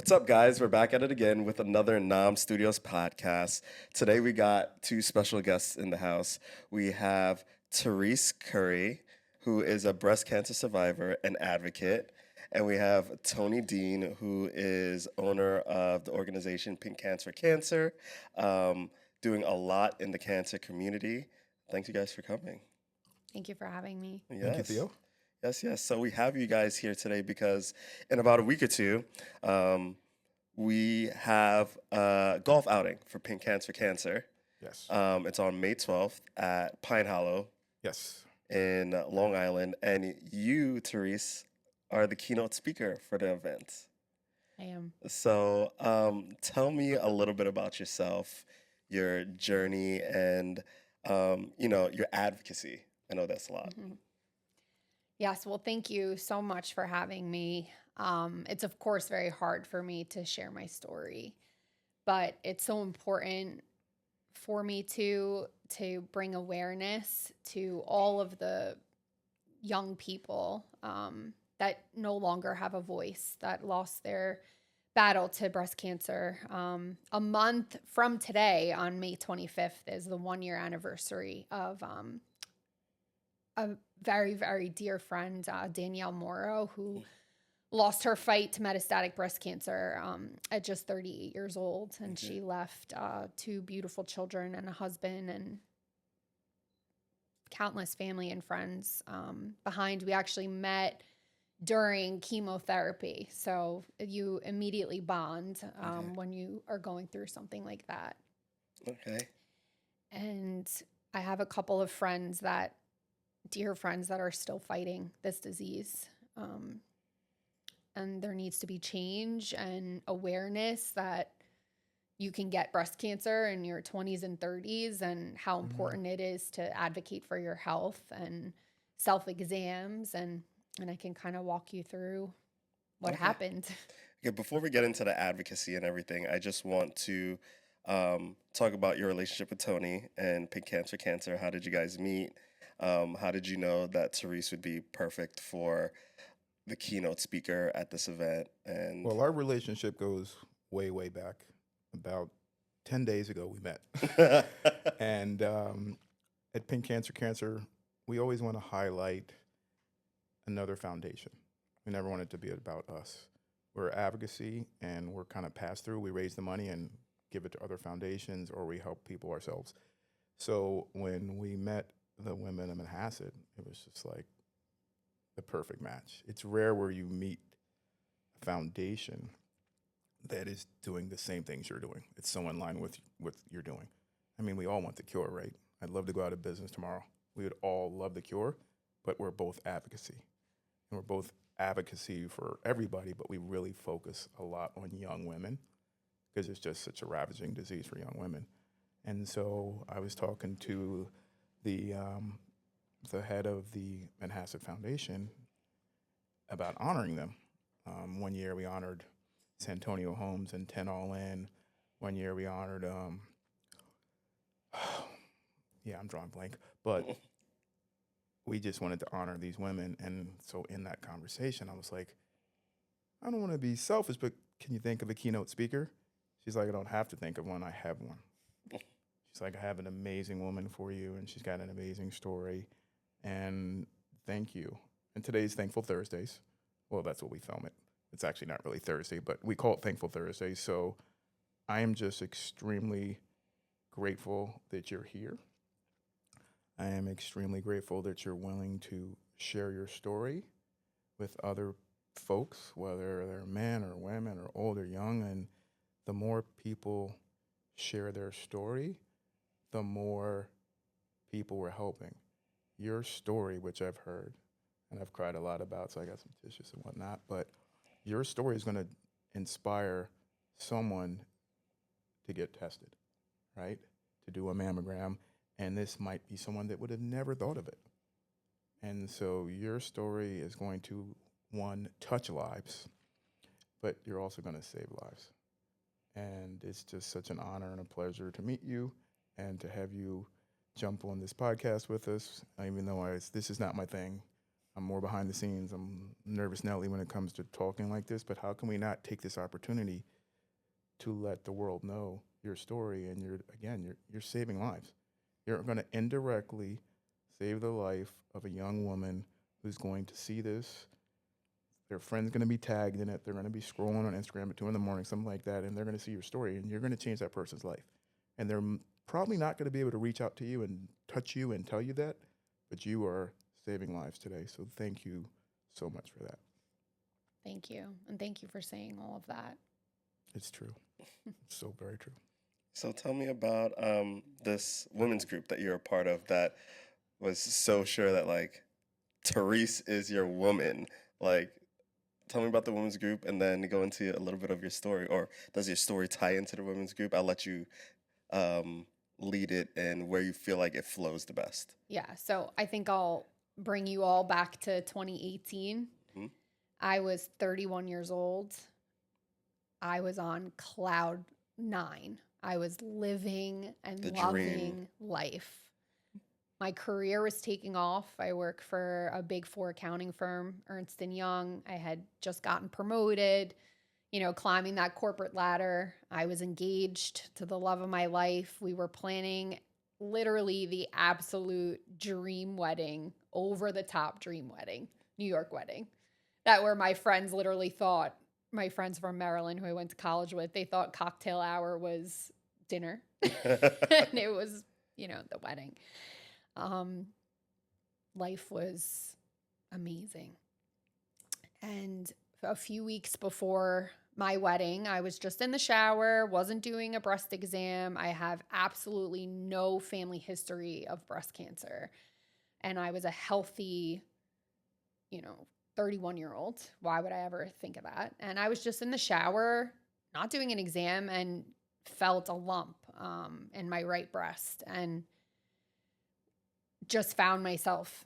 What's up, guys? We're back at it again with another Nam Studios podcast. Today, we got two special guests in the house. We have Therese Curry, who is a breast cancer survivor and advocate. And we have Tony Dean, who is owner of the organization Pink Cancer Cancer, doing a lot in the cancer community. Thank you guys for coming. Thank you for having me. Thank you, Yes. Theo. Yes. So we have you guys here today because in about a week or two, um, we have a golf outing for Pink Cancer Cancer. Yes. It's on May 12th at Pine Hollow Yes. in Long Island. And you, Therese, are the keynote speaker for the event. I am. So tell me a little bit about yourself, your journey, and your advocacy. I know that's a lot. Yes. Well, thank you so much for having me. It's, of course, very hard for me to share my story, but it's so important for me to bring awareness to all of the young people that no longer have a voice, that lost their battle to breast cancer. A month from today, on May 25th, is the 1 year anniversary of a very, very dear friend, Danielle Morrow, who lost her fight to metastatic breast cancer at just 38 years old. And she left two beautiful children and a husband and countless family and friends behind. We actually met during chemotherapy. So you immediately bond when you are going through something like that. Okay. And I have a couple of dear friends that are still fighting this disease. And there needs to be change and awareness that you can get breast cancer in your 20s and 30s, and how important it is to advocate for your health and self-exams. And I can kind of walk you through what happened. Okay, before we get into the advocacy and everything, I just want to talk about your relationship with Tony and Pink Cancer Cancer. How did you guys meet? How did you know that Therese would be perfect for the keynote speaker at this event? And Well, our relationship goes way, way back. About 10 days ago, we met. And at Pink Cancer Cancer, we always want to highlight another foundation. We never want it to be about us. We're advocacy, and we're kind of pass through. We raise the money and give it to other foundations, or we help people ourselves. So when we met the women in Manhasset, it was just like the perfect match. It's rare where you meet a foundation that is doing the same things you're doing. It's so in line with what you're doing. I mean, we all want the cure, right? I'd love to go out of business tomorrow. We would all love the cure, but we're both advocacy. And we're both advocacy for everybody, but we really focus a lot on young women because it's just such a ravaging disease for young women. And so I was talking to the head of the Manhasset Foundation about honoring them. 1 year we honored Santonio Holmes and 10 All In. 1 year we honored, I'm drawing blank, but we just wanted to honor these women. And so in that conversation, I was like, I don't want to be selfish, but can you think of a keynote speaker? She's like, I don't have to think of one, I have one. She's like, I have an amazing woman for you, and she's got an amazing story, and thank you. And today's Thankful Thursdays. Well, that's what we film it. It's actually not really Thursday, but we call it Thankful Thursday. So I am just extremely grateful that you're here. I am extremely grateful that you're willing to share your story with other folks, whether they're men or women or old or young. And the more people share their story, the more people we're helping. Your story, which I've heard, and I've cried a lot about, so I got some tissues and whatnot, but your story is going to inspire someone to get tested, right? To do a mammogram, and this might be someone that would have never thought of it. And so your story is going to, one, touch lives, but you're also going to save lives. And it's just such an honor and a pleasure to meet you and to have you jump on this podcast with us, even though this is not my thing. I'm more behind the scenes. I'm nervous Nelly when it comes to talking like this, but how can we not take this opportunity to let the world know your story? And you're saving lives. You're going to indirectly save the life of a young woman who's going to see this. Their friend's going to be tagged in it. They're going to be scrolling on Instagram at 2 a.m, something like that, and they're going to see your story, and you're going to change that person's life. And they're probably not going to be able to reach out to you and touch you and tell you that, but you are saving lives today. So thank you so much for that. Thank you. And thank you for saying all of that. It's true. It's so very true. So tell me about this women's group that you're a part of that was so sure that like Therese is your woman. Like, tell me about the women's group and then go into a little bit of your story. Or does your story tie into the women's group? I'll let you lead it and where you feel like it flows the best. Yeah. So I think I'll bring you all back to 2018. Mm-hmm. I was 31 years old. I was on cloud 9. I was living and The loving dream. life. My career was taking off. I work for a big 4 accounting firm, Ernst & Young. I had just gotten promoted, climbing that corporate ladder. I was engaged to the love of my life. We were planning literally the absolute dream wedding, over the top dream wedding, New York wedding. That where my friends literally thought, my friends from Maryland who I went to college with, they thought cocktail hour was dinner. And it was, the wedding. Life was amazing. And a few weeks before my wedding, I was just in the shower, wasn't doing a breast exam. I have absolutely no family history of breast cancer. And I was a healthy, 31-year-old. Why would I ever think of that? And I was just in the shower, not doing an exam, and felt a lump in my right breast and just found myself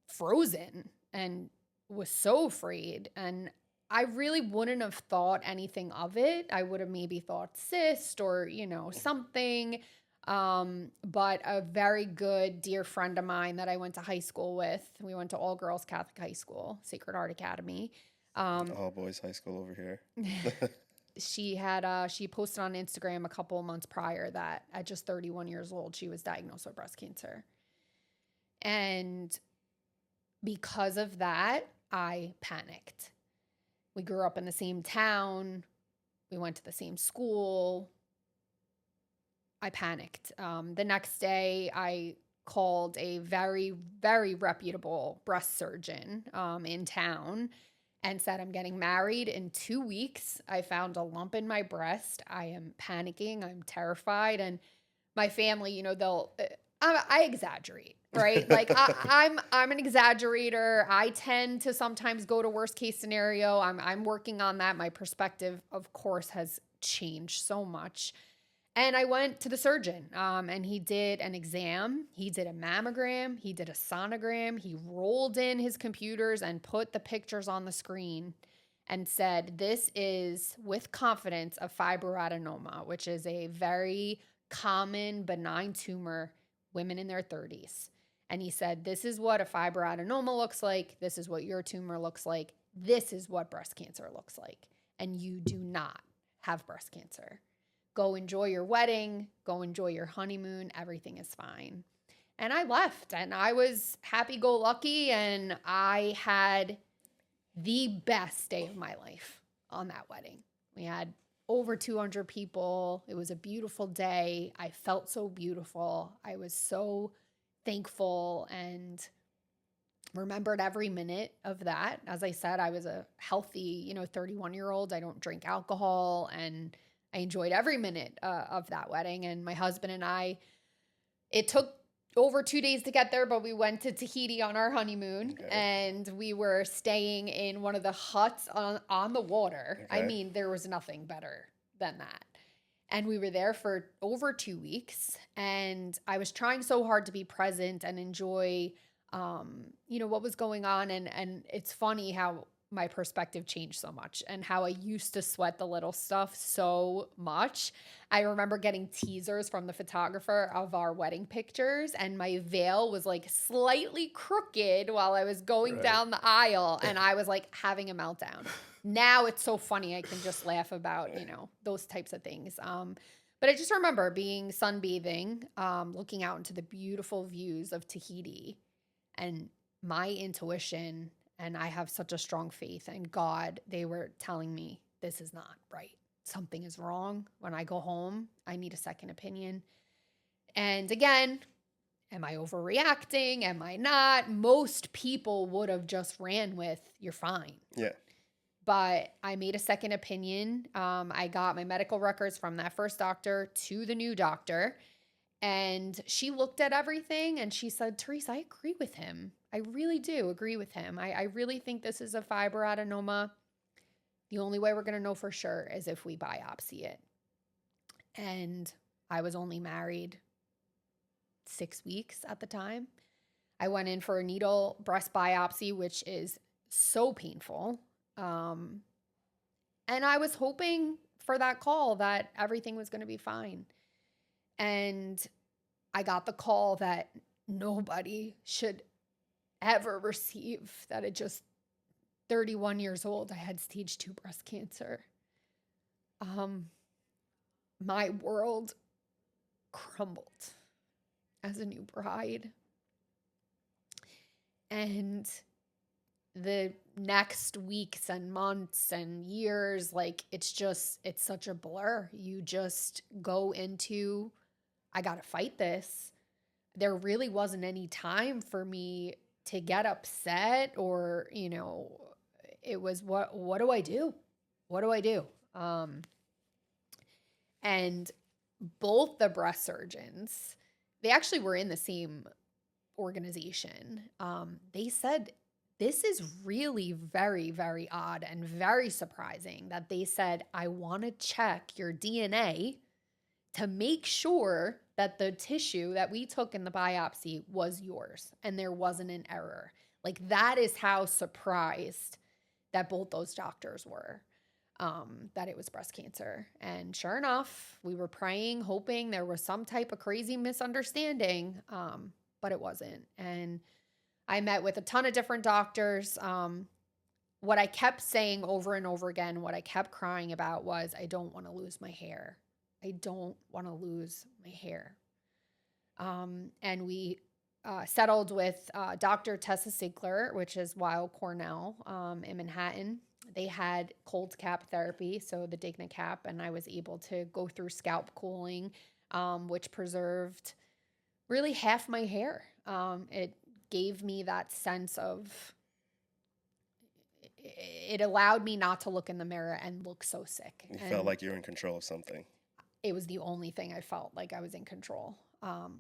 frozen and was so afraid. And I really wouldn't have thought anything of it. I would have maybe thought cyst or, something. But a very good dear friend of mine that I went to high school with, we went to all girls Catholic high school, Sacred Heart Academy. All boys high school over here. She posted on Instagram a couple of months prior that at just 31 years old, she was diagnosed with breast cancer. And because of that, I panicked. We grew up in the same town. We went to the same school. I panicked. The next day, I called a very, very reputable breast surgeon in town and said, I'm getting married in 2 weeks. I found a lump in my breast. I am panicking. I'm terrified. And my family, I exaggerate, right? Like I'm an exaggerator. I tend to sometimes go to worst case scenario. I'm working on that. My perspective, of course, has changed so much. And I went to the surgeon, and he did an exam. He did a mammogram. He did a sonogram. He rolled in his computers and put the pictures on the screen and said, this is, with confidence, a fibroadenoma, which is a very common benign tumor, women in their 30s. And he said, this is what a fibroadenoma looks like. This is what your tumor looks like. This is what breast cancer looks like. And you do not have breast cancer. Go enjoy your wedding. Go enjoy your honeymoon. Everything is fine. And I left, and I was happy-go-lucky, and I had the best day of my life on that wedding. We had over 200 people. It was a beautiful day. I felt so beautiful. I was so thankful and remembered every minute of that. As I said, I was a healthy, 31-year-old. I don't drink alcohol, and I enjoyed every minute of that wedding. And my husband and I, it took over 2 days to get there, but we went to Tahiti on our honeymoon. Okay. And we were staying in one of the huts on the water. Okay. I mean, there was nothing better than that. And we were there for over 2 weeks. And I was trying so hard to be present and enjoy, what was going on. And it's funny how my perspective changed so much, and how I used to sweat the little stuff so much. I remember getting teasers from the photographer of our wedding pictures, and my veil was like slightly crooked while I was going Right. down the aisle, and I was like having a meltdown. Now it's so funny. I can just laugh about, those types of things. But I just remember being sunbathing, looking out into the beautiful views of Tahiti, and my intuition, and I have such a strong faith in God, they were telling me, this is not right. Something is wrong. When I go home, I need a second opinion. And again, am I overreacting? Am I not? Most people would have just ran with, you're fine. Yeah. But I made a second opinion. I got my medical records from that first doctor to the new doctor. And she looked at everything and she said, Therese, I agree with him. I really do agree with him. I really think this is a fibroadenoma. The only way we're going to know for sure is if we biopsy it. And I was only married 6 weeks at the time. I went in for a needle breast biopsy, which is so painful. And I was hoping for that call that everything was going to be fine. And I got the call that nobody should ever receive, that at just 31 years old, I had stage 2 breast cancer. My world crumbled as a new bride. And the next weeks and months and years, like, it's such a blur. You just go into, I got to fight this. There really wasn't any time for me to get upset or, it was what do I do? What do I do? And both the breast surgeons, they actually were in the same organization. They said, this is really very, very odd and very surprising that they said, I want to check your DNA to make sure that the tissue that we took in the biopsy was yours and there wasn't an error. Like, that is how surprised that both those doctors were, that it was breast cancer. And sure enough, we were praying, hoping there was some type of crazy misunderstanding, but it wasn't. And I met with a ton of different doctors. What I kept saying over and over again, what I kept crying about was, I don't want to lose my hair. I don't want to lose my hair. And we settled with Dr. Tessa Sigler, which is Weill Cornell in Manhattan. They had cold cap therapy, so the Digna cap, and I was able to go through scalp cooling, which preserved really half my hair. It gave me that sense of, it allowed me not to look in the mirror and look so sick. You felt like you were in control of something. It was the only thing I felt like I was in control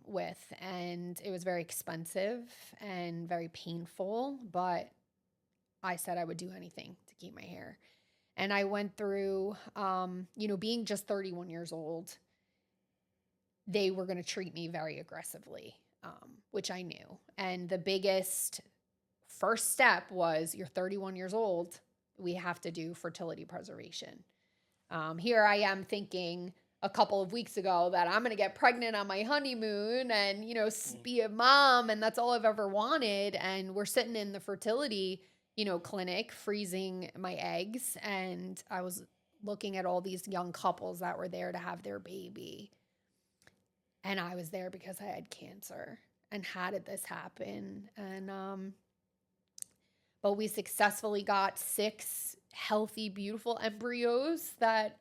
with. And it was very expensive and very painful, but I said I would do anything to keep my hair. And I went through, being just 31 years old, they were going to treat me very aggressively, which I knew. And the biggest first step was, you're 31 years old, we have to do fertility preservation. Here I am thinking a couple of weeks ago that I'm going to get pregnant on my honeymoon and, be a mom, and that's all I've ever wanted. And we're sitting in the fertility, clinic, freezing my eggs. And I was looking at all these young couples that were there to have their baby. And I was there because I had cancer. And how did this happen? And, but we successfully got 6 healthy, beautiful embryos that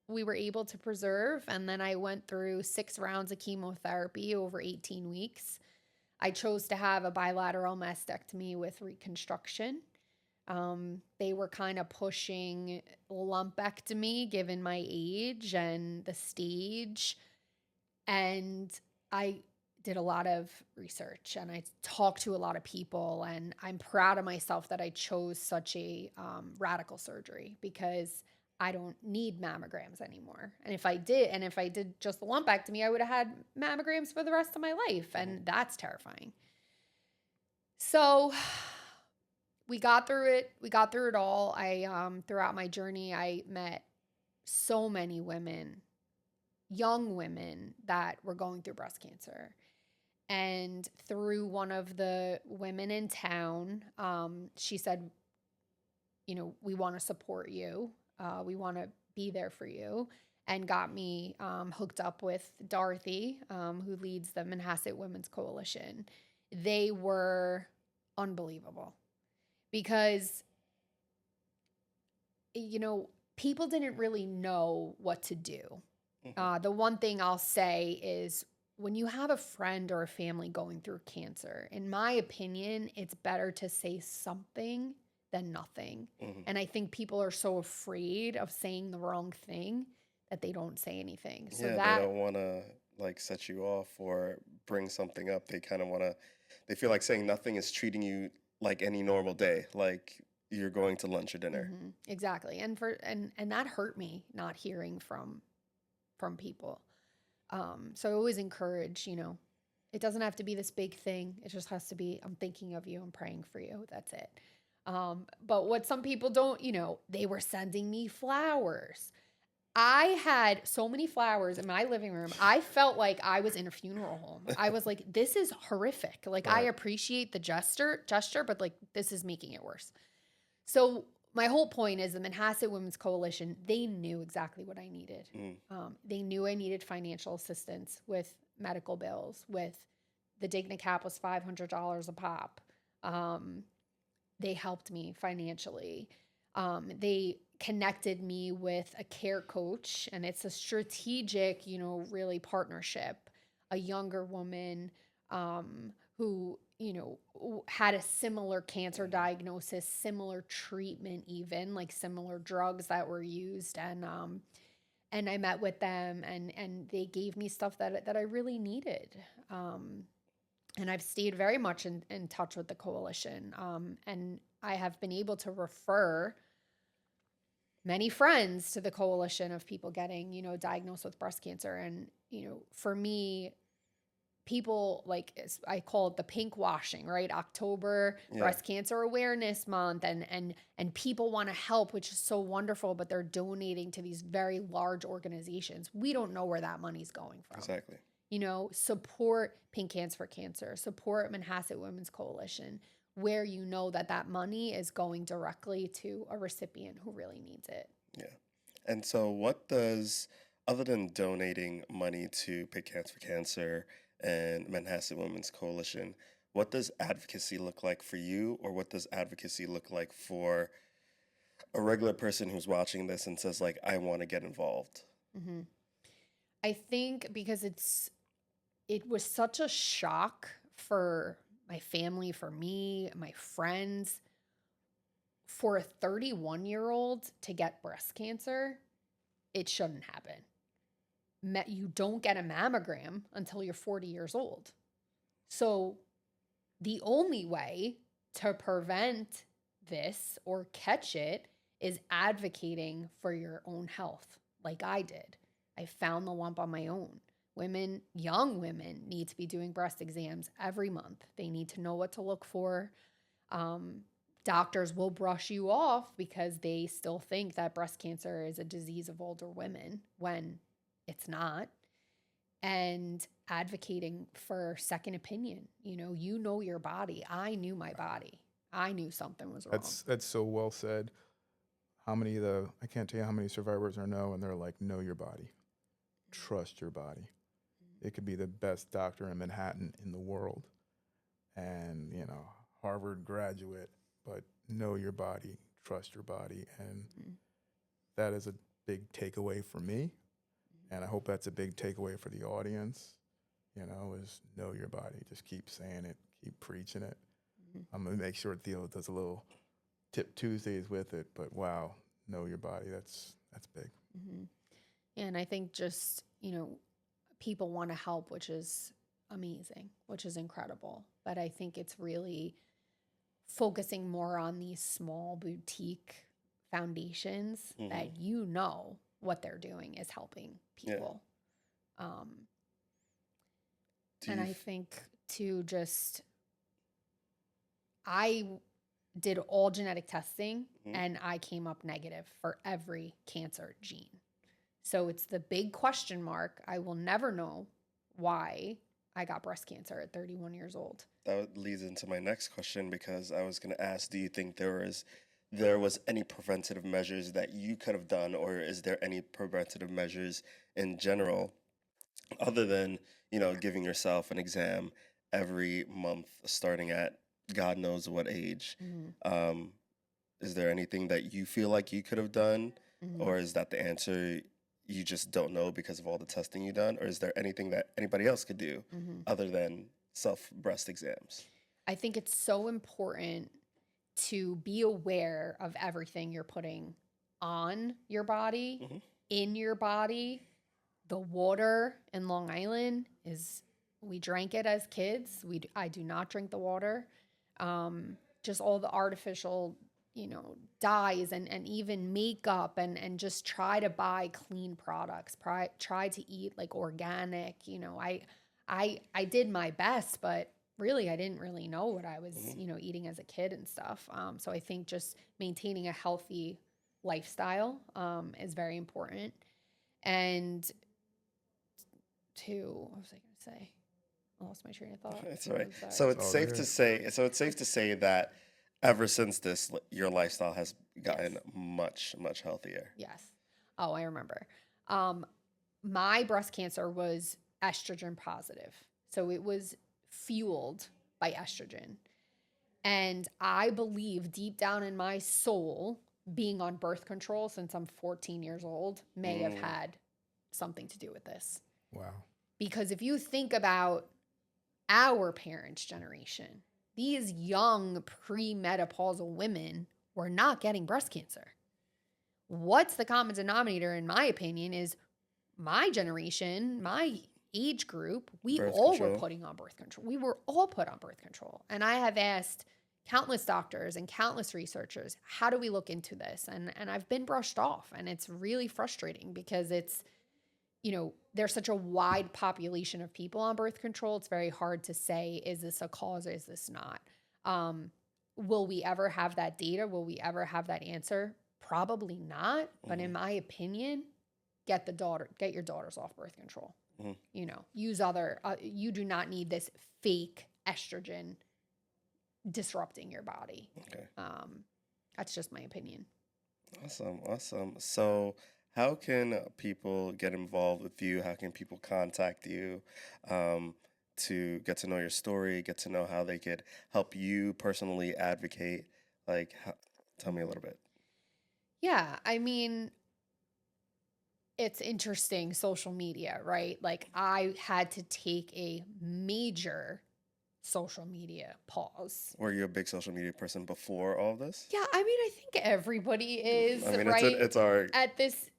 we were able to preserve. And then I went through 6 rounds of chemotherapy over 18 weeks. I chose to have a bilateral mastectomy with reconstruction. They were kind of pushing lumpectomy given my age and the stage. And I did a lot of research and I talked to a lot of people, and I'm proud of myself that I chose such a radical surgery, because I don't need mammograms anymore. And if I did just the lumpectomy, I would have had mammograms for the rest of my life. And that's terrifying. So we got through it. We got through it all. Throughout my journey, I met so many women, young women that were going through breast cancer. And through one of the women in town, she said, we want to support you. We want to be there for you. And got me hooked up with Dorothy, who leads the Manhasset Women's Coalition. They were unbelievable because, people didn't really know what to do. The one thing I'll say is when you have a friend or a family going through cancer, in my opinion, it's better to say something than nothing. And I think people are so afraid of saying the wrong thing that they don't say anything. So They don't want to like set you off or bring something up. They kind of want to, they feel like saying nothing is treating you like any normal day, like you're going to lunch or dinner. Exactly. And that hurt me not hearing from people. So I always encourage, it doesn't have to be this big thing. It just has to be, I'm thinking of you, I'm praying for you. That's it. But what some people don't, they were sending me flowers. I had so many flowers in my living room. I felt like I was in a funeral home. I was like, this is horrific. Like, I appreciate the gesture, but like, this is making it worse. So my whole point is the Manhasset Women's Coalition, they knew exactly what I needed. They knew I needed financial assistance with medical bills, with the DigniCap was $500 a pop. They helped me financially. They connected me with a care coach, and it's a strategic, really partnership. A younger woman who, had a similar cancer diagnosis, similar treatment, even like similar drugs that were used. And I met with them and they gave me stuff that I really needed. And I've stayed very much in touch with the coalition. And I have been able to refer many friends to the coalition of people getting, diagnosed with breast cancer. And, for me, people I call it the pink washing, right? October, Breast Cancer Awareness Month, and people want to help, which is so wonderful, but they're donating to these very large organizations. We don't know where that money's going from. Exactly. Support Pink Hands for Cancer, support Manhasset Women's Coalition, where that money is going directly to a recipient who really needs it. Yeah. And so what does, other than donating money to Pink Hands for Cancer and Manhasset Women's Coalition, what does advocacy look like for you, or what does advocacy look like for a regular person who's watching this and says, like, I want to get involved? I think because it was such a shock for my family, for me, my friends, for a 31-year-old to get breast cancer, it shouldn't happen. You don't get a mammogram until you're 40 years old. So the only way to prevent this or catch it is advocating for your own health, like I did. I found the lump on my own. Young women need to be doing breast exams every month. They need to know what to look for. Doctors will brush you off because they still think that breast cancer is a disease of older women when it's not. And advocating for second opinion. You know your body. I knew my body. I knew something was wrong. That's so well said. I can't tell you how many survivors I know, and they're like, know your body. Trust your body. It could be the best doctor in Manhattan in the world and, Harvard graduate, but know your body, trust your body. And that is a big takeaway for me. And I hope that's a big takeaway for the audience, is know your body. Just keep saying it, keep preaching it. I'm going to make sure Theo does a little Tip Tuesdays with it, but wow, know your body. That's big. And I think just, people want to help, which is amazing, which is incredible. But I think it's really focusing more on these small boutique foundations that what they're doing is helping people. And I think to just, I did all genetic testing, Mhm. and I came up negative for every cancer gene. So it's the big question mark. I will never know why I got breast cancer at 31 years old. That leads into my next question because I was going to ask, do you think there was any preventative measures that you could have done, or is there any preventative measures in general other than, giving yourself an exam every month starting at God knows what age? Mhm. Um, is there anything that you feel like you could have done, Mhm. or is that the answer you just don't know because of all the testing you've done, or is there anything that anybody else could do Mhm. other than self breast exams? I think it's so important to be aware of everything you're putting on your body, Hmm. in your body. The water in Long Island we drank it as kids. I do not drink the water. Just all the artificial, dyes and even makeup and just try to buy clean products. Try to eat like organic. I did my best, but really I didn't really know what I was, Hmm. eating as a kid and stuff. So I think just maintaining a healthy lifestyle is very important. And what was I going to say? I lost my train of thought. It's all right. I'm So sorry. It's it's all safe to good. say. So it's safe to say that ever since your lifestyle has gotten Yes. much, much healthier. Yes. Oh, I remember. Um, my breast cancer was estrogen positive. So it was fueled by estrogen. And I believe deep down in my soul, being on birth control since I'm 14 years old may have Mm, had something to do with this. Wow. Because if you think about our parents' generation, these young premenopausal women were not getting breast cancer. What's the common denominator, in my opinion, is my generation, my age group, we birth all were control. putting on birth control. We were all put on birth control. And I have asked countless doctors and countless researchers, how do we look into this? And I've been brushed off. And it's really frustrating because there's such a wide population of people on birth control. It's very hard to say, is this a cause or is this not? Will we ever have that data? Will we ever have that answer? Probably not. But Hmm. in my opinion, get your daughters off birth control. Hmm. Use you do not need this fake estrogen disrupting your body. Okay. That's just my opinion. Awesome. Awesome. So, how can people get involved with you? How can people contact you um, to get to know your story, get to know how they could help you personally advocate? Like, tell me a little bit. Yeah, I mean, it's interesting, social media, right? Like I had to take a major social media pause. Were you a big social media person before all of this? Yeah, I mean, I think everybody is, I mean, right? it's our At this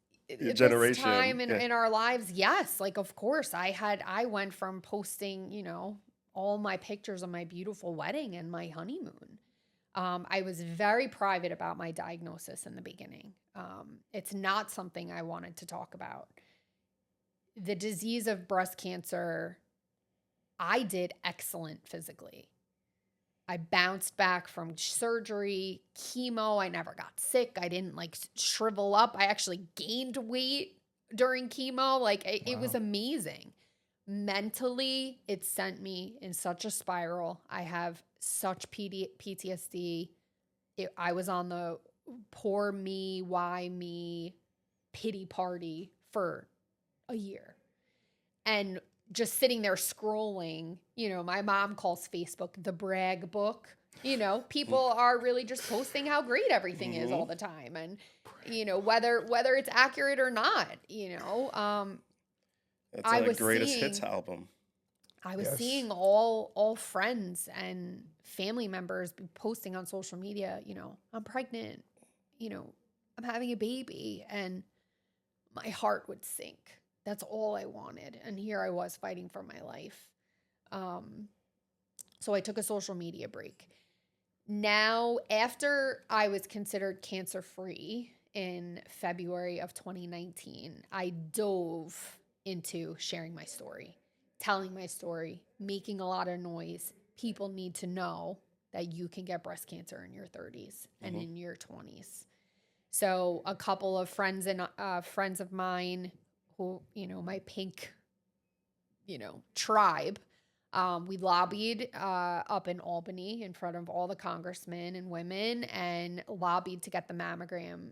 generation. time in, Yeah. in our lives, yes. Like, of course, I went from posting, all my pictures of my beautiful wedding and my honeymoon. I was very private about my diagnosis in the beginning. It's not something I wanted to talk about. The disease of breast cancer, I did excellent physically. I bounced back from surgery, chemo. I never got sick. I didn't like shrivel up. I actually gained weight during chemo. Like it was Wow. amazing. Mentally, it sent me in such a spiral. I have such PTSD. I was on the poor me, why me pity party for a year. And just sitting there scrolling, my mom calls Facebook the brag book. People are really just posting how great everything is all Hmm. the time. And, whether it's accurate or not, It's I a was greatest hits seeing album. I was Yes. seeing all friends and family members be posting on social media, I'm pregnant, I'm having a baby, and my heart would sink. That's all I wanted. And here I was fighting for my life. Um, so I took a social media break. Now, after I was considered cancer free in February of 2019, I dove into sharing my story, telling my story, making a lot of noise. People need to know that you can get breast cancer in your 30s and in your 20s. So a couple of friends of mine who, my pink, tribe, we lobbied up in Albany in front of all the congressmen and women and lobbied to get the mammogram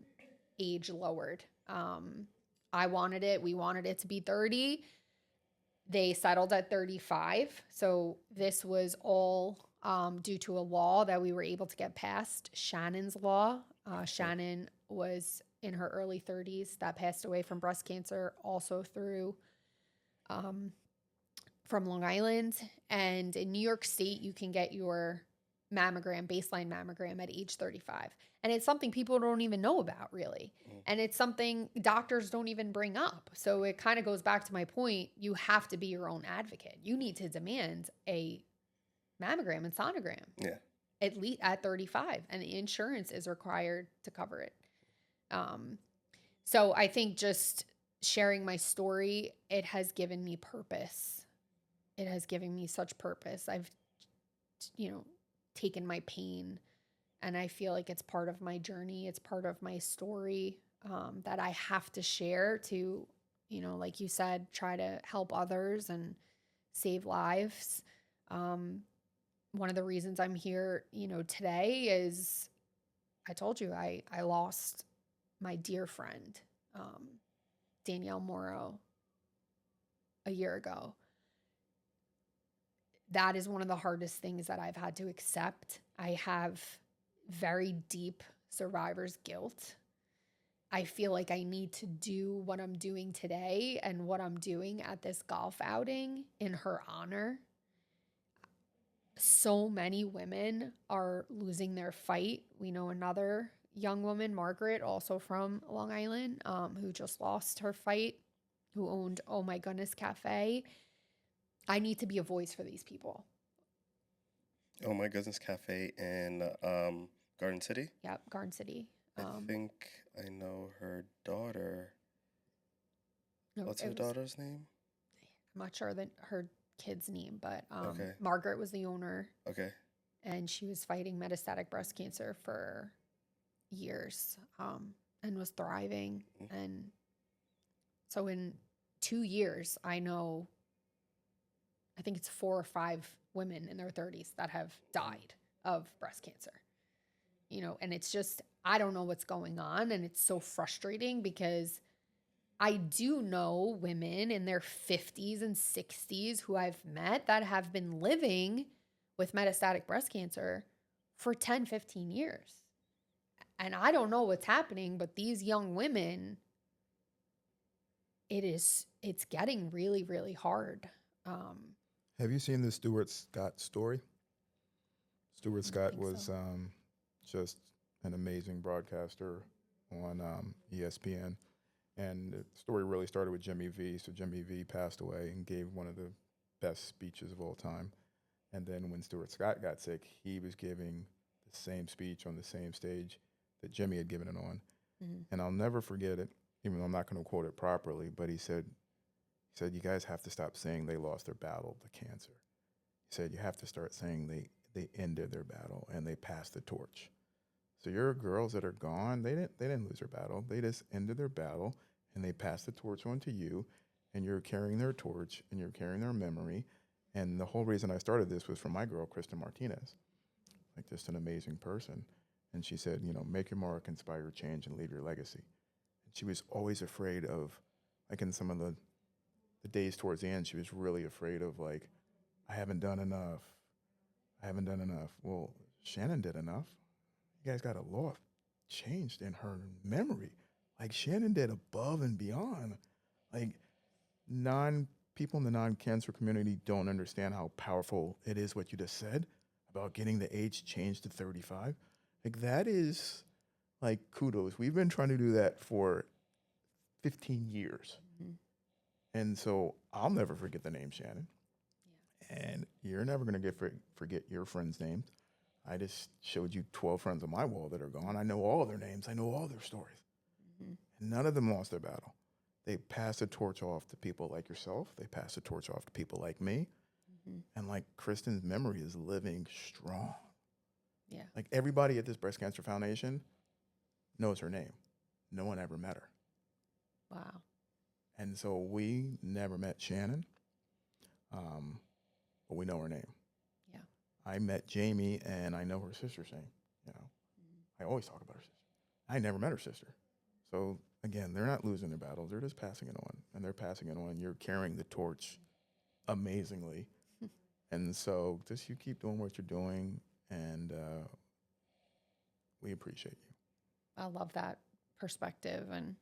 age lowered. I wanted it. We wanted it to be 30. They settled at 35. So this was all due to a law that we were able to get passed, Shannon's law. Shannon was in her early 30s that passed away from breast cancer, also from Long Island. And in New York State, you can get your baseline mammogram at age 35. And it's something people don't even know about, really. And it's something doctors don't even bring up. So it kind of goes back to my point. You have to be your own advocate. You need to demand a mammogram and sonogram. Yeah. At least at 35. And the insurance is required to cover it. So I think just sharing my story, it has given me purpose. It has given me such purpose. I've, taken my pain, and I feel like it's part of my journey. It's part of my story that I have to share to, like you said, try to help others and save lives. One of the reasons I'm here, today is I told you I lost my dear friend, Danielle Morrow, a year ago. That is one of the hardest things that I've had to accept. I have very deep survivor's guilt. I feel like I need to do what I'm doing today and what I'm doing at this golf outing in her honor. So many women are losing their fight. We know another young woman, Margaret, also from Long Island, who just lost her fight, who owned Oh My Goodness Cafe. I need to be a voice for these people. Oh My Goodness Cafe in Garden City? Yep, Garden City. I think I know her daughter. No, What's her daughter's name? I'm not sure her kid's name, but Okay. Margaret was the owner. Okay. And she was fighting metastatic breast cancer for years and was thriving. And so in 2 years, I think it's 4 or 5 women in their 30s that have died of breast cancer. And it's just, I don't know what's going on. And it's so frustrating because I do know women in their 50s and 60s who I've met that have been living with metastatic breast cancer for 10, 15 years. And I don't know what's happening, but these young women, it's getting really, really hard. Have you seen the Stuart Scott story? Stuart Scott was just an amazing broadcaster on ESPN. And the story really started with Jimmy V. So Jimmy V passed away and gave one of the best speeches of all time. And then when Stuart Scott got sick, he was giving the same speech on the same stage that Jimmy had given it on. Mm-hmm. And I'll never forget it, even though I'm not going to quote it properly, but he said, you guys have to stop saying they lost their battle to cancer. He said, you have to start saying they ended their battle and they passed the torch. So your girls that are gone, they didn't lose their battle. They just ended their battle and they passed the torch on to you, and you're carrying their torch and you're carrying their memory. And the whole reason I started this was from my girl, Kristen Martinez, like just an amazing person. And she said, make your mark, inspire change, and leave your legacy. And she was always afraid of, like in some of the days towards the end, she was really afraid of like, I haven't done enough. Well, Shannon did enough. You guys got a lot changed in her memory. Like Shannon did above and beyond. Like people in the non-cancer community don't understand how powerful it is what you just said about getting the age changed to 35. Like that is like kudos. We've been trying to do that for 15 years. Mm-hmm. And so I'll never forget the name Shannon. Yeah. And you're never going to forget your friends' names. I just showed you 12 friends on my wall that are gone. I know all their names. I know all their stories. Mm-hmm. And none of them lost their battle. They passed the torch off to people like yourself. They passed the torch off to people like me. Mm-hmm. And like Kristen's memory is living strong. Yeah. Like everybody at this Breast Cancer Foundation knows her name. No one ever met her. Wow. And so we never met Shannon, but we know her name. Yeah. I met Jamie, and I know her sister's name. You know, I always talk about her sister. I never met her sister. So again, they're not losing their battles; they're just passing it on, and they're passing it on. You're carrying the torch amazingly, and so just you keep doing what you're doing, and we appreciate you. I love that perspective, and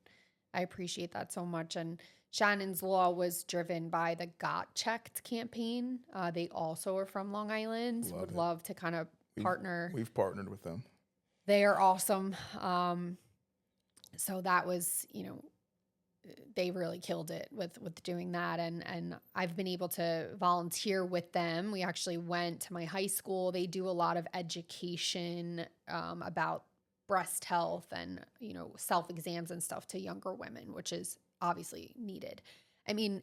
I appreciate that so much. And Shannon's Law was driven by the Got Checked campaign. They also are from Long Island. Love Would it. love to kind of partner. We've partnered with them. They are awesome. So that was, they really killed it with doing that. And I've been able to volunteer with them. We actually went to my high school. They do a lot of education about breast health and, self-exams and stuff to younger women, which is obviously needed. I mean,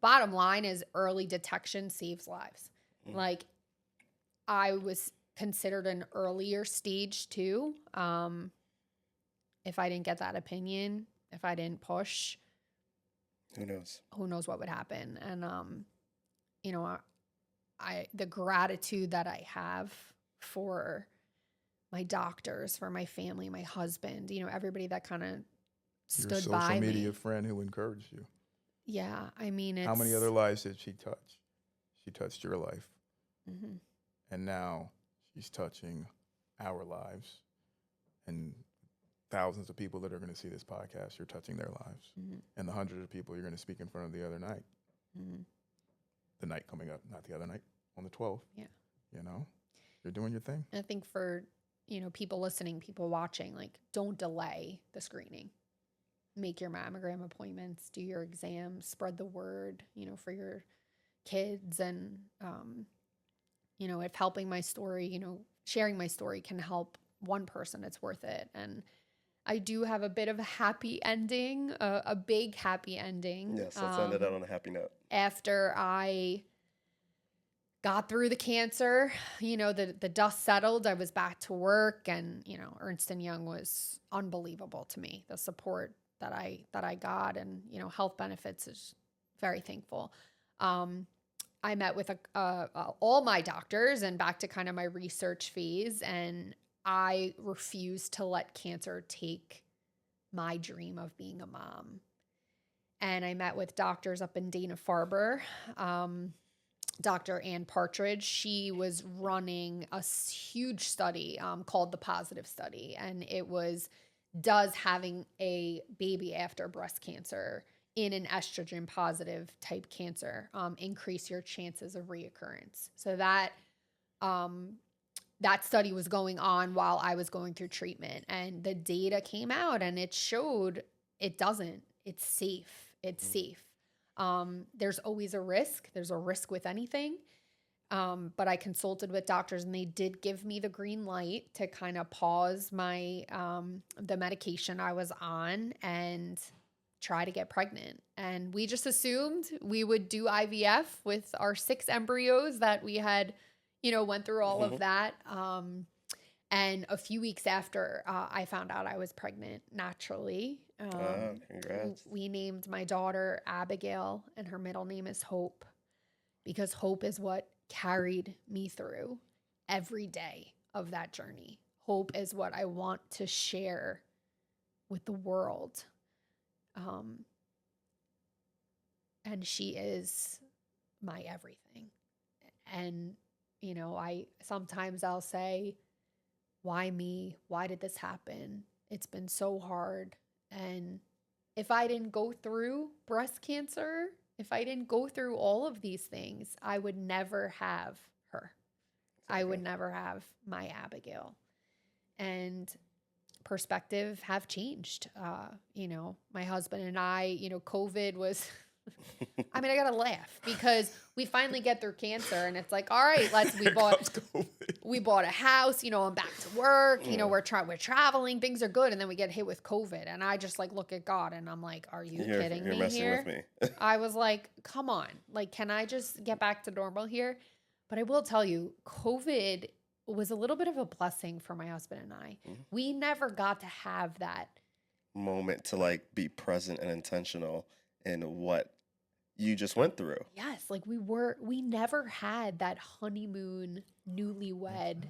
bottom line is early detection saves lives. Like, I was considered an earlier stage too. If I didn't get that opinion, if I didn't push, Who knows? who knows what would happen. And, the gratitude that I have for my doctors, for my family, my husband, everybody that kind of Your stood social by media me. friend who encouraged you. Yeah. I mean, it's How many other lives did she touch? She touched your life. Mhm. And now she's touching our lives. And thousands of people that are going to see this podcast, you're touching their lives. Mhm. And the hundreds of people you're going to speak in front of the other night. Mhm. The night coming up, not the other night, on the 12th. Yeah. You're doing your thing. I think for, people listening, people watching, like, don't delay the screening. Make your mammogram appointments, do your exams, spread the word, for your kids. And, if helping my story, sharing my story can help one person, it's worth it. And I do have a bit of a happy ending, a big happy ending. Yes, let's end it out on a happy note. After I got through the cancer, the dust settled, I was back to work, and, Ernst & Young was unbelievable to me. The support that I got, and, health benefits, is very thankful. I met with all my doctors, and back to kind of my research phase, and I refused to let cancer take my dream of being a mom. And I met with doctors up in Dana-Farber. Dr. Ann Partridge, she was running a huge study called the Positive Study. And it was, does having a baby after breast cancer in an estrogen positive type cancer increase your chances of reoccurrence? So that study was going on while I was going through treatment, and the data came out and it showed it doesn't. It's safe. It's safe. There's always a risk. There's a risk with anything. But I consulted with doctors, and they did give me the green light to kind of pause my the medication I was on and try to get pregnant. And we just assumed we would do IVF with our 6 embryos that we had, went through all of that. And a few weeks after I found out I was pregnant naturally, Congrats. we named my daughter Abigail, and her middle name is Hope, because hope is what carried me through every day of that journey. Hope is what I want to share with the world. And she is my everything. And, sometimes I'll say, why me? Why did this happen? It's been so hard. And if I didn't go through breast cancer, if I didn't go through all of these things, I would never have her. I would never have my Abigail. And perspective have changed. My husband and I, COVID was, I mean, I gotta laugh because we finally get through cancer, and it's like, all right, we bought a house, I'm back to work, we're traveling, things are good, and then we get hit with COVID, and I just look at God, and I'm like, are you kidding me messing here? with me. I was like, come on, can I just get back to normal here? But I will tell you, COVID was a little bit of a blessing for my husband and I. Mhm. We never got to have that. Moment to like be present and intentional in what you just went through. Yes, like we never had that honeymoon newlywed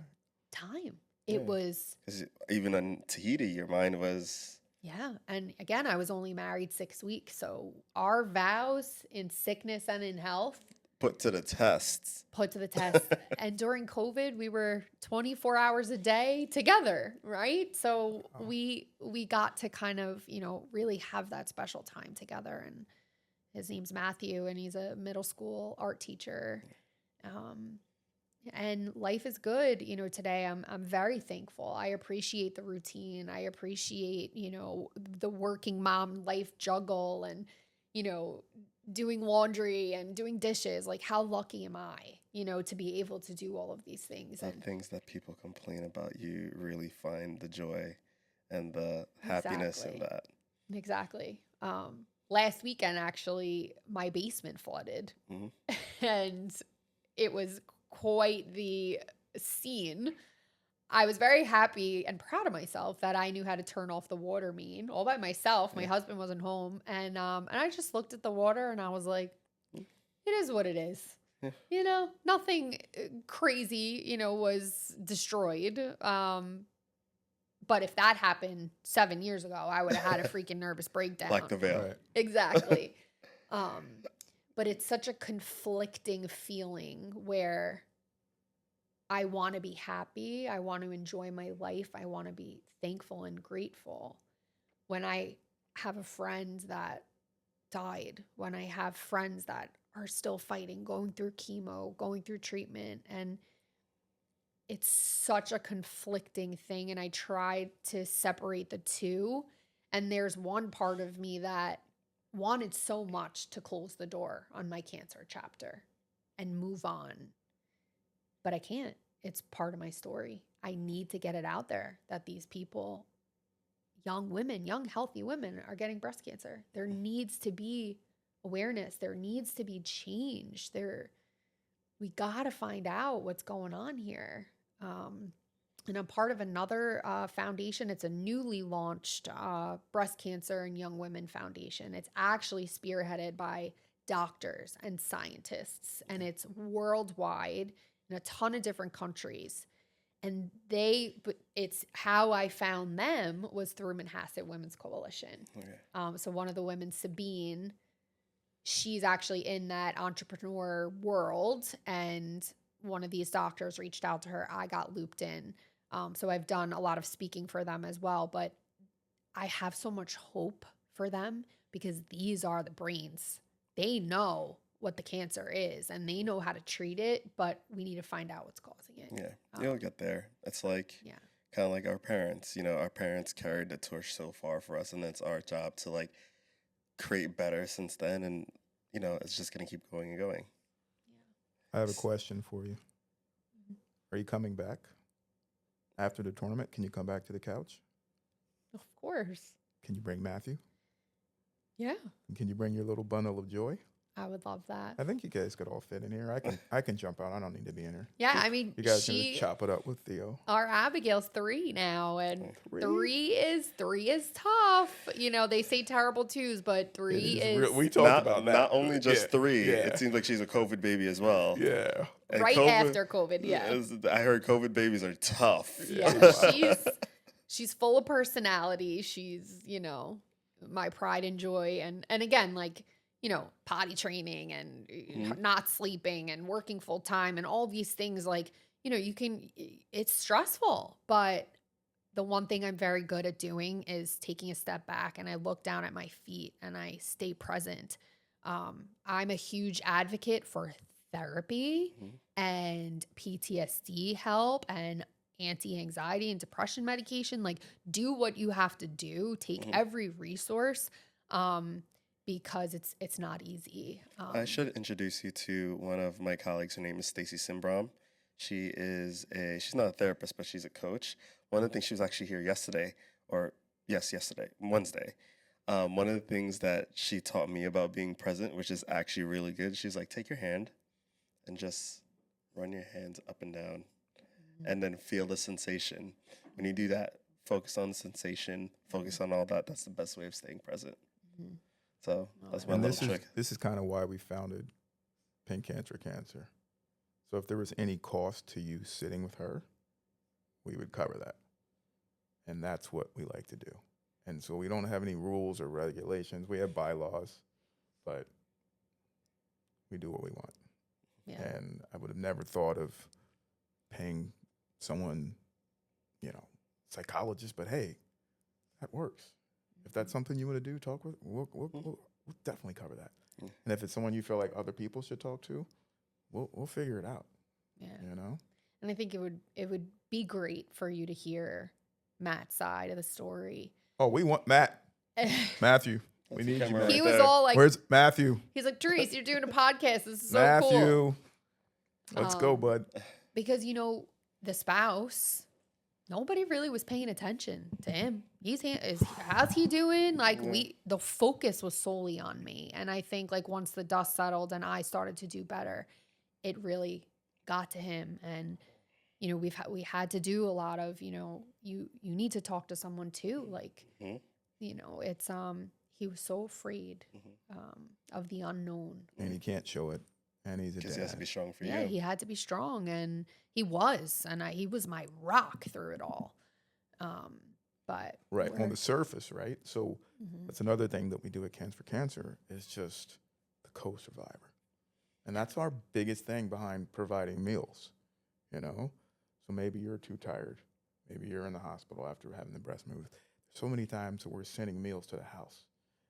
time. It Yeah. was, 'Cause even in Tahiti, your mind was yeah. And again, I was only married 6 weeks. So our vows in sickness and in health put to the test. put to the test. And during COVID, we were 24 hours a day together, right? So Oh. we got to kind of, really have that special time together. And his name's Matthew, and he's a middle school art teacher. And life is good. Today I'm very thankful. I appreciate the routine. I appreciate, the working mom life juggle and, doing laundry and doing dishes. Like, how lucky am I, to be able to do all of these things? The And things that people complain about, you really find the joy and the happiness in Exactly. that. Exactly. Last weekend, actually, my basement flooded. Mhm. And it was quite the scene. I was very happy and proud of myself that I knew how to turn off the water main all by myself. My Yeah. husband wasn't home, and I just looked at the water and I was like, "It is what it is." Yeah. Nothing crazy, was destroyed. But if that happened 7 years ago, I would have had a freaking nervous breakdown. Like the veil. Right. Exactly. But it's such a conflicting feeling where I want to be happy. I want to enjoy my life. I want to be thankful and grateful. When I have a friend that died, when I have friends that are still fighting, going through chemo, going through treatment, and it's such a conflicting thing. And I try to separate the two. And there's one part of me that wanted so much to close the door on my cancer chapter and move on. But I can't. It's part of my story. I need to get it out there that these people, young women, young healthy women, are getting breast cancer. There needs to be awareness. There needs to be change. We got to find out what's going on here. And I'm part of another foundation. It's a newly launched breast cancer and young women foundation. It's actually spearheaded by doctors and scientists, and it's worldwide in a ton of different countries. And it's how I found them was through Manhasset Women's Coalition. Okay. So one of the women, Sabine, she's actually in that entrepreneur world, and one of these doctors reached out to her. I got looped in. So I've done a lot of speaking for them as well, but I have so much hope for them because these are the brains. They know what the cancer is and they know how to treat it, but we need to find out what's causing it. Yeah, you'll get there. It's like kind of like our parents. Our parents carried the torch so far for us, and it's our job to like create better since then, and it's just gonna keep going and going. I have a question for you. Are you coming back after the tournament? Can you come back to the couch? Of course. Can you bring Matthew? Yeah. Can you bring your little bundle of joy? I would love that. I think you guys could all fit in here. I can jump out. I don't need to be in here. Yeah, I mean, You guys can just chop it up with Theo. Our Abigail's 3 now, and three is tough. They say terrible twos, but 3 is We talked about that. Not only just 3. Yeah. It seems like she's a COVID baby as well. Yeah. And right after COVID. Yeah, I heard COVID babies are tough. yeah. She's full of personality. She's my pride and joy, and again, like, potty training and not sleeping and working full time and all these things, like, it's stressful, but the one thing I'm very good at doing is taking a step back and I look down at my feet and I stay present. I'm a huge advocate for therapy and PTSD help and anti-anxiety and depression medication. Like, do what you have to do, take every resource, because it's not easy. I should introduce you to one of my colleagues. Her name is Stacy Simbrom. She's not a therapist, but she's a coach. One of the things, she was actually here yesterday, Wednesday. One of the things that she taught me about being present, which is actually really good, she's like, take your hand and just run your hands up and down and then feel the sensation. When you do that, focus on the sensation, focus on all that. That's the best way of staying present. Mhm. So Oh, that's I my And love little that. trick. this is kind of why we founded Pink Cancer. So if there was any cost to you sitting with her, we would cover that. And that's what we like to do. And so we don't have any rules or regulations. We have bylaws, but we do what we want. Yeah. And I would have never thought of paying someone, psychologist, but hey, that works. If that's something you want to do, talk with, we'll definitely cover that. Mm. And if it's someone you feel like other people should talk to, we'll figure it out, Yeah. And I think it would be great for you to hear Matt's side of the story. Oh, we want Matthew. We That's the need you, camera Matt. He right was there. all like, Where's Matthew? he's like, Therese, you're doing a podcast. This is so Matthew. cool. Let's go, Um, bud. Because, the spouse, nobody really was paying attention to him. How's he doing? Like Yeah. the focus was solely on me. And I think like once the dust settled and I started to do better, it really got to him. And, we had to do a lot of, you need to talk to someone too. Like, Mhm. it's, he was so afraid, of the unknown. And he can't show it. And he's a Because he has to dad. be strong for Yeah, you. he had to be strong, and he was, and he was my rock through it all. But Right. On we're- the surface, right? So Mhm. that's another thing that we do at Cans for Cancer is just the co-survivor. And that's our biggest thing behind providing meals, So maybe you're too tired. Maybe you're in the hospital after having the breast moved. So many times that we're sending meals to the house.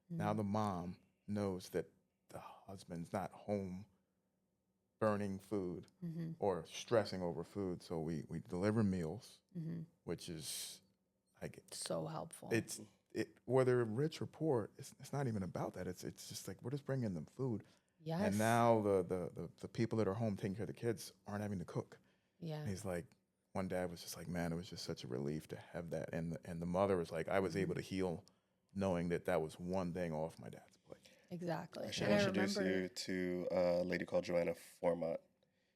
Now Mhm. the mom knows that the husband's not home burning food Mhm. or stressing over food. So we deliver meals, Mhm. which is like So helpful. whether rich or poor, it's not even about that. It's just like we're just bringing them food. Yes. And now the people that are home taking care of the kids aren't having to cook. Yeah. And he's like, one dad was just like, man, it was just such a relief to have that. And the mother was like, I was able to heal knowing that was one thing off my dad's plate. Exactly. I should And I introduce remember. you to a lady called Joanna Formont.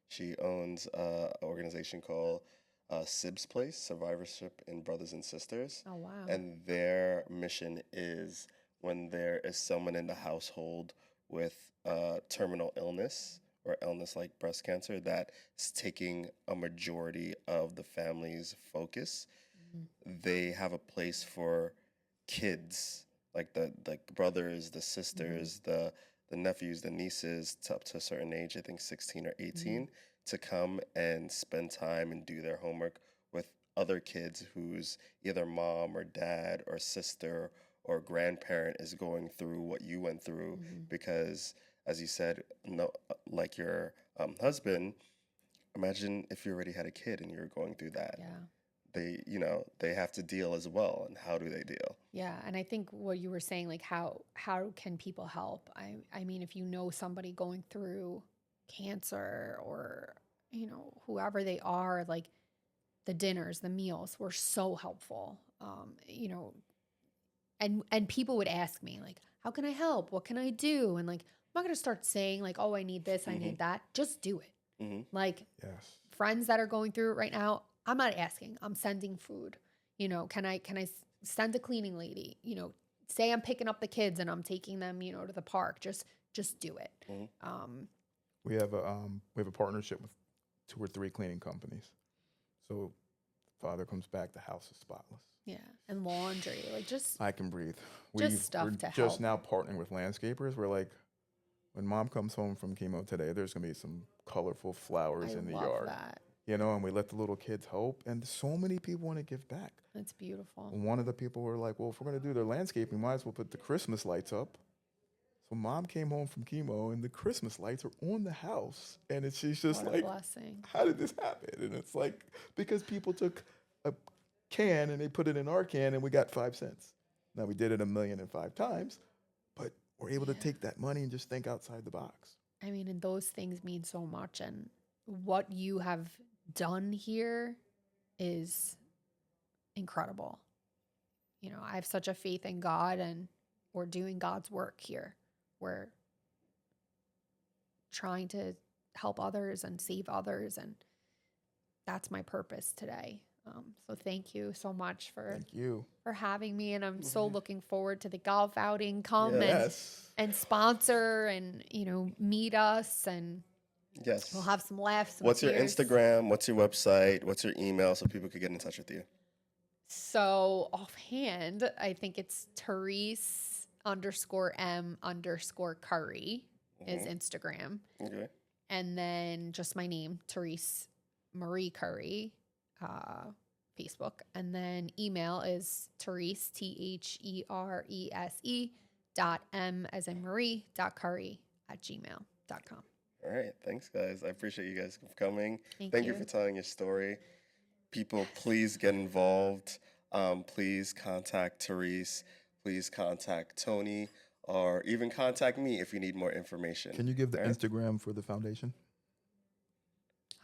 She owns an organization called Sib's Place, Survivorship in Brothers and Sisters. Oh wow. And their mission is when there is someone in the household with terminal illness or illness like breast cancer that's taking a majority of the family's focus, Mhm. they have a place for kids, like the brothers, the sisters, the nephews, the nieces, to up to a certain age, I think 16 or 18, to come and spend time and do their homework with other kids whose either mom or dad or sister or grandparent is going through what you went through. Mhm. Because, as you said, no, like your husband, imagine if you already had a kid and you're going through that. Yeah. They have to deal as well. And how do they deal? Yeah, and I think what you were saying, like how can people help? I mean, if you know somebody going through cancer or whoever they are, like the dinners, the meals were so helpful. And people would ask me like, how can I help? What can I do? And like, I'm not gonna start saying like, oh, I need this, I need that. Just do it. Mm-hmm. Like Yes. friends that are going through it right now, I'm not asking. I'm sending food. Can I send a cleaning lady? Say I'm picking up the kids and I'm taking them, to the park. Just do it. Mhm. We have a partnership with 2 or 3 cleaning companies. So father comes back, the house is spotless. Yeah, and laundry, like just I can breathe. stuff We're to just help. now partnering with landscapers. We're like, when mom comes home from chemo today, there's gonna be some colorful flowers I in the love yard. that. And we let the little kids help. And so many people want to give back. That's beautiful. And one of the people were like, well, if we're gonna do their landscaping, might as well put the Christmas lights up. So mom came home from chemo and the Christmas lights are on the house. And she's just What a like, blessing. how did this happen? And it's like, because people took a can and they put it in our can and we got 5 cents. Now we did it 1,000,005 times, but we're able to Yeah. take that money and just think outside the box. I mean, and those things mean so much. And what you have done here is incredible. I have such a faith in God, and we're doing God's work here. We're trying to help others and save others. And that's my purpose today. So thank you so much Thank you. for having me. And I'm so looking forward to the golf outing. Come Yes. and sponsor and, meet us, and Yes. we'll have some laughs. Some What's your tears. Instagram? What's your website? What's your email so people could get in touch with you? So offhand, I think it's Therese _M_Curry is Instagram. Okay. And then just my name, Therese Marie Curry, Facebook. And then email is Therese, THERESE .M as in Marie .curry@gmail.com. All right. Thanks, guys. I appreciate you guys for coming. Thank you you. for telling your story. People, please get involved. Please contact Therese. Please contact Tony, or even contact me if you need more information. Can you give the All right? Instagram for the foundation?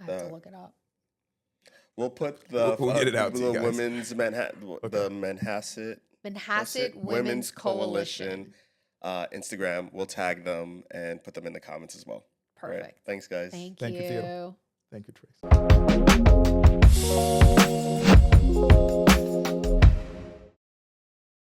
I have to look it up. We'll put the We'll get it out to the you guys. women's Manhattan, the Manhasset Women's Coalition. Instagram. We'll tag them and put them in the comments as well. All right. Perfect. Thanks, guys. Thank Thank you, you. Theo. Thank you, Trace.